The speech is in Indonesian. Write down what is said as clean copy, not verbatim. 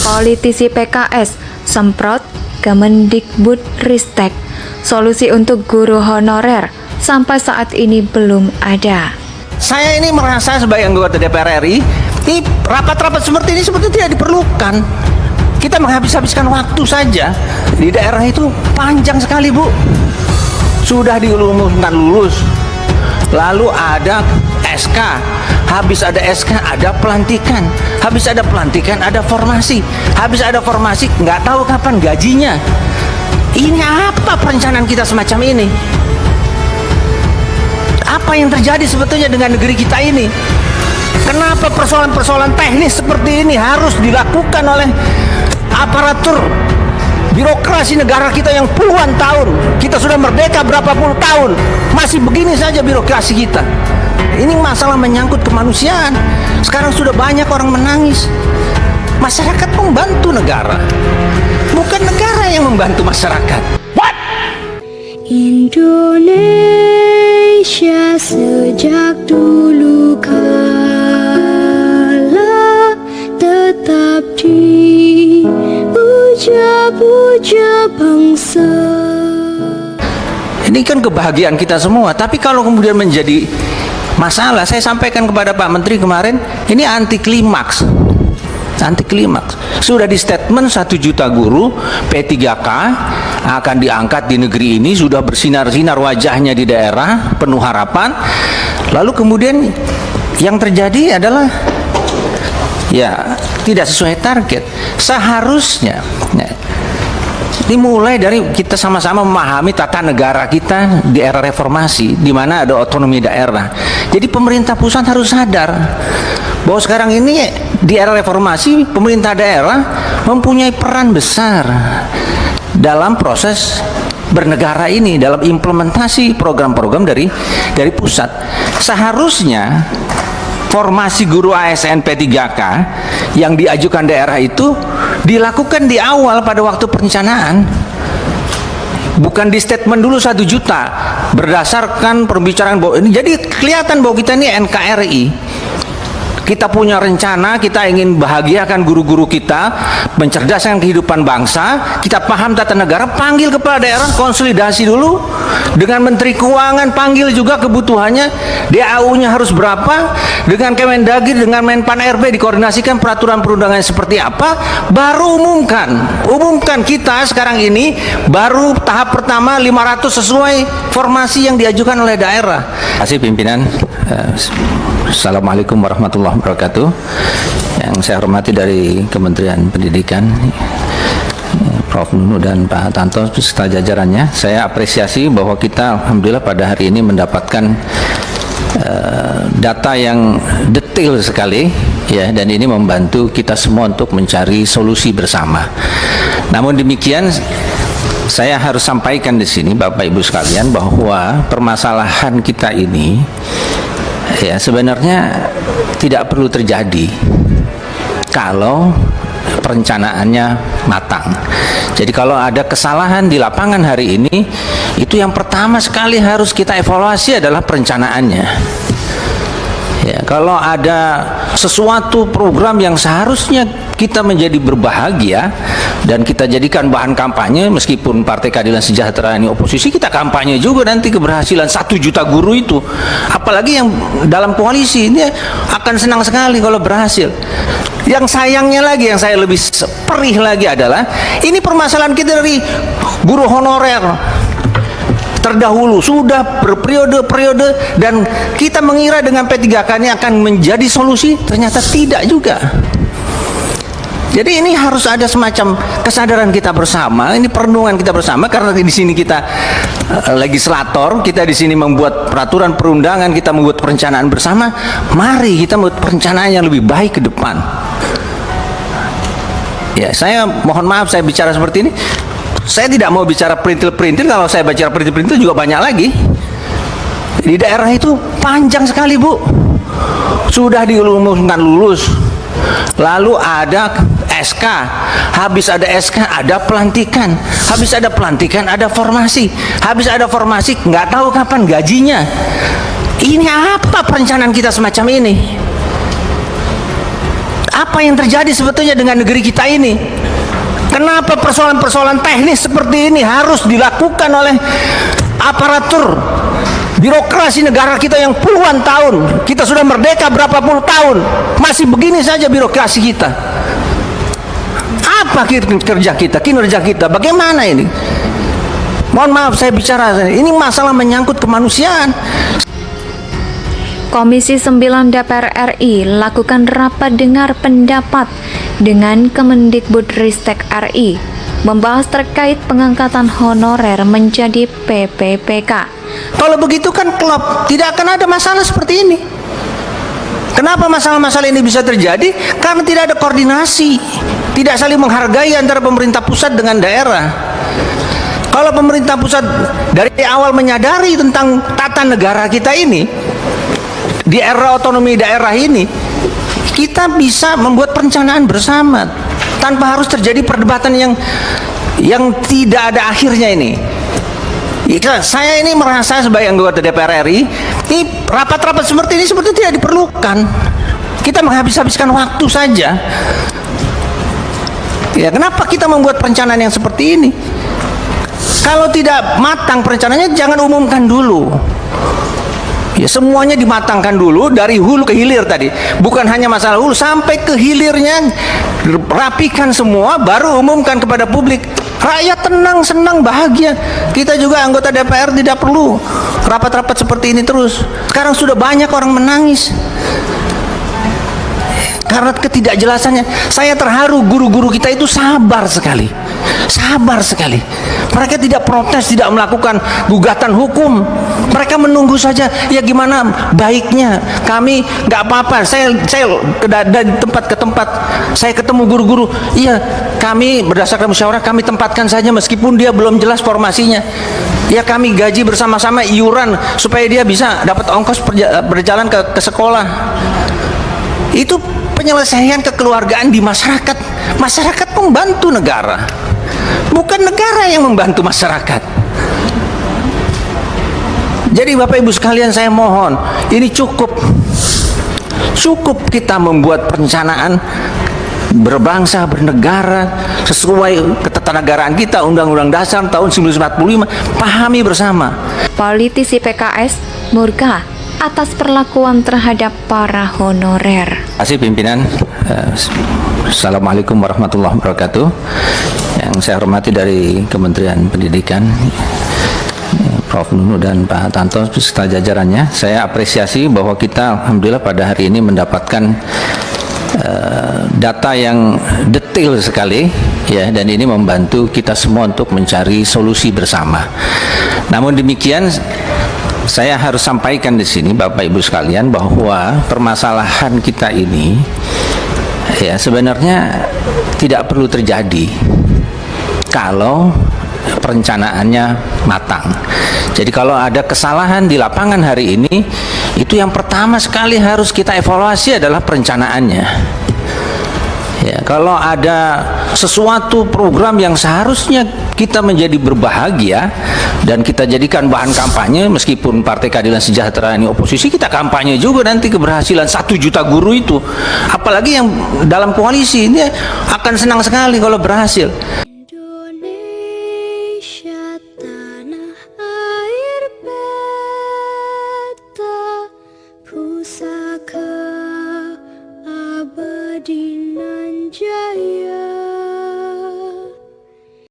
Politisi PKS semprot Kemendikbud Ristek. Solusi untuk guru honorer sampai saat ini belum ada. Saya ini merasa sebagai anggota DPR RI, rapat-rapat seperti ini sebetulnya tidak diperlukan. Kita menghabis-habiskan waktu saja. Di daerah itu panjang sekali, Bu. Sudah dilumuskan lulus, lalu ada SK, habis ada SK ada pelantikan, habis ada pelantikan ada formasi, habis ada formasi nggak tahu kapan gajinya. Ini apa perencanaan kita semacam ini? Apa yang terjadi sebetulnya dengan negeri kita ini? Kenapa persoalan-persoalan teknis seperti ini harus dilakukan oleh aparatur birokrasi negara kita yang puluhan tahun? Kita sudah merdeka berapa puluh tahun, masih begini saja birokrasi kita. Ini masalah menyangkut kemanusiaan. Sekarang sudah banyak orang menangis. Masyarakat membantu negara, bukan negara yang membantu masyarakat. What? Indonesia sejak dulu kala tetap dipuja-puja bangsa. Ini kan kebahagiaan kita semua. Tapi kalau kemudian menjadi masalah, saya sampaikan kepada Pak Menteri kemarin, ini anti klimaks. Anti klimaks. Sudah di statement 1 juta guru P3K akan diangkat di negeri ini, sudah bersinar-sinar wajahnya di daerah, penuh harapan. Lalu kemudian yang terjadi adalah ya tidak sesuai target. Seharusnya dimulai dari kita sama-sama memahami tata negara kita di era reformasi, di mana ada otonomi daerah. Jadi pemerintah pusat harus sadar bahwa sekarang ini di era reformasi pemerintah daerah mempunyai peran besar dalam proses bernegara ini, dalam implementasi program-program dari pusat. Seharusnya formasi guru ASN P3K yang diajukan daerah itu dilakukan di awal pada waktu perencanaan, bukan di statement dulu 1 juta berdasarkan perbicaraan bahwa ini. Jadi kelihatan bahwa kita ini NKRI, kita punya rencana, kita ingin bahagiakan guru-guru kita, mencerdaskan kehidupan bangsa, kita paham tata negara. Panggil kepala daerah, konsolidasi dulu dengan Menteri Keuangan, panggil juga kebutuhannya, DAU-nya harus berapa, dengan Kemendagri, dengan Menpan RB, dikoordinasikan peraturan perundangannya seperti apa, baru umumkan. Kita sekarang ini baru tahap pertama 500 sesuai formasi yang diajukan oleh daerah. Terima kasih pimpinan. Assalamualaikum warahmatullahi wabarakatuh. Yang saya hormati dari Kementerian Pendidikan, Prof. Nunu dan Pak Tanto serta jajarannya, saya apresiasi bahwa kita alhamdulillah pada hari ini mendapatkan data yang detail sekali ya, dan ini membantu kita semua untuk mencari solusi bersama. Namun demikian, saya harus sampaikan di sini Bapak Ibu sekalian bahwa permasalahan kita ini ya sebenarnya tidak perlu terjadi kalau perencanaannya matang. Jadi kalau ada kesalahan di lapangan hari ini, itu yang pertama sekali harus kita evaluasi adalah perencanaannya. Ya, kalau ada sesuatu program yang seharusnya kita menjadi berbahagia dan kita jadikan bahan kampanye, meskipun Partai Keadilan Sejahtera ini oposisi, kita kampanye juga nanti keberhasilan 1 juta guru itu. Apalagi yang dalam koalisi ini akan senang sekali kalau berhasil. Yang sayangnya lagi, yang saya lebih perih lagi adalah ini permasalahan kita dari guru honorer terdahulu sudah berperiode-periode, dan kita mengira dengan P3K ini akan menjadi solusi, ternyata tidak juga. Jadi ini harus ada semacam kesadaran kita bersama, ini perenungan kita bersama, karena di sini kita legislator, kita di sini membuat peraturan perundangan, kita membuat perencanaan bersama. Mari kita membuat perencanaan yang lebih baik ke depan. Ya, saya mohon maaf saya bicara seperti ini. Saya tidak mau bicara perintil-perintil. Kalau saya bicara perintil-perintil juga banyak lagi. Di daerah itu panjang sekali, Bu. Sudah dilumuskan lulus, lalu ada SK, habis ada SK ada pelantikan, habis ada pelantikan ada formasi, habis ada formasi nggak tahu kapan gajinya. Ini apa perencanaan kita semacam ini? Apa yang terjadi sebetulnya dengan negeri kita ini? Kenapa persoalan-persoalan teknis seperti ini harus dilakukan oleh aparatur birokrasi negara kita yang puluhan tahun? Kita sudah merdeka berapa puluh tahun, masih begini saja birokrasi kita. Apa kerja kita, kinerja kita? Bagaimana ini? Mohon maaf saya bicara, ini masalah menyangkut kemanusiaan. Komisi 9 DPR RI lakukan rapat dengar pendapat dengan Kemendikbudristek RI membahas terkait pengangkatan honorer menjadi PPPK. Kalau begitu kan klop, tidak akan ada masalah seperti ini. Kenapa masalah-masalah ini bisa terjadi? Karena tidak ada koordinasi, tidak saling menghargai antara pemerintah pusat dengan daerah. Kalau pemerintah pusat dari awal menyadari tentang tata negara kita ini, di era otonomi daerah ini, kita bisa membuat perencanaan bersama tanpa harus terjadi perdebatan yang tidak ada akhirnya ini. Saya ini merasa sebagai anggota DPR RI, ini rapat-rapat seperti ini sebetulnya tidak diperlukan. Kita menghabis-habiskan waktu saja. Ya, kenapa kita membuat perencanaan yang seperti ini? Kalau tidak matang perencanaannya, jangan umumkan dulu. Ya, semuanya dimatangkan dulu dari hulu ke hilir tadi. Bukan hanya masalah hulu, sampai ke hilirnya rapikan semua, baru umumkan kepada publik. Rakyat tenang, senang, bahagia. Kita juga anggota DPR tidak perlu rapat-rapat seperti ini terus. Sekarang sudah banyak orang menangis karena ketidakjelasannya. Saya terharu, guru-guru kita itu sabar sekali. Sabar sekali. Mereka tidak protes, tidak melakukan gugatan hukum. Mereka menunggu saja, ya gimana baiknya. Kami nggak apa-apa. Saya dari tempat ke tempat, saya ketemu guru-guru. Iya, kami berdasarkan musyawarah kami tempatkan saja meskipun dia belum jelas formasinya. Ya kami gaji bersama-sama iuran supaya dia bisa dapat ongkos berjalan ke sekolah. Itu penyelesaian kekeluargaan di masyarakat. Masyarakat membantu negara, bukan negara yang membantu masyarakat. Jadi Bapak Ibu sekalian, saya mohon, ini cukup kita membuat perencanaan berbangsa, bernegara sesuai ketatanegaraan kita, Undang-Undang Dasar tahun 1945, pahami bersama. Politisi PKS murka atas perlakuan terhadap para honorer. Terima kasih pimpinan. Assalamualaikum warahmatullahi wabarakatuh. Yang saya hormati dari Kementerian Pendidikan, Prof. Nunu dan Pak Tanto beserta jajarannya, saya apresiasi bahwa kita alhamdulillah pada hari ini mendapatkan data yang detail sekali, ya, dan ini membantu kita semua untuk mencari solusi bersama. Namun demikian, saya harus sampaikan di sini Bapak Ibu sekalian bahwa permasalahan kita ini, ya, sebenarnya tidak perlu terjadi kalau perencanaannya matang. Jadi kalau ada kesalahan di lapangan hari ini, itu yang pertama sekali harus kita evaluasi adalah perencanaannya. Ya, kalau ada sesuatu program yang seharusnya kita menjadi berbahagia dan kita jadikan bahan kampanye, meskipun Partai Keadilan Sejahtera ini oposisi, kita kampanye juga nanti keberhasilan 1 juta guru itu. Apalagi yang dalam koalisi ini akan senang sekali kalau berhasil.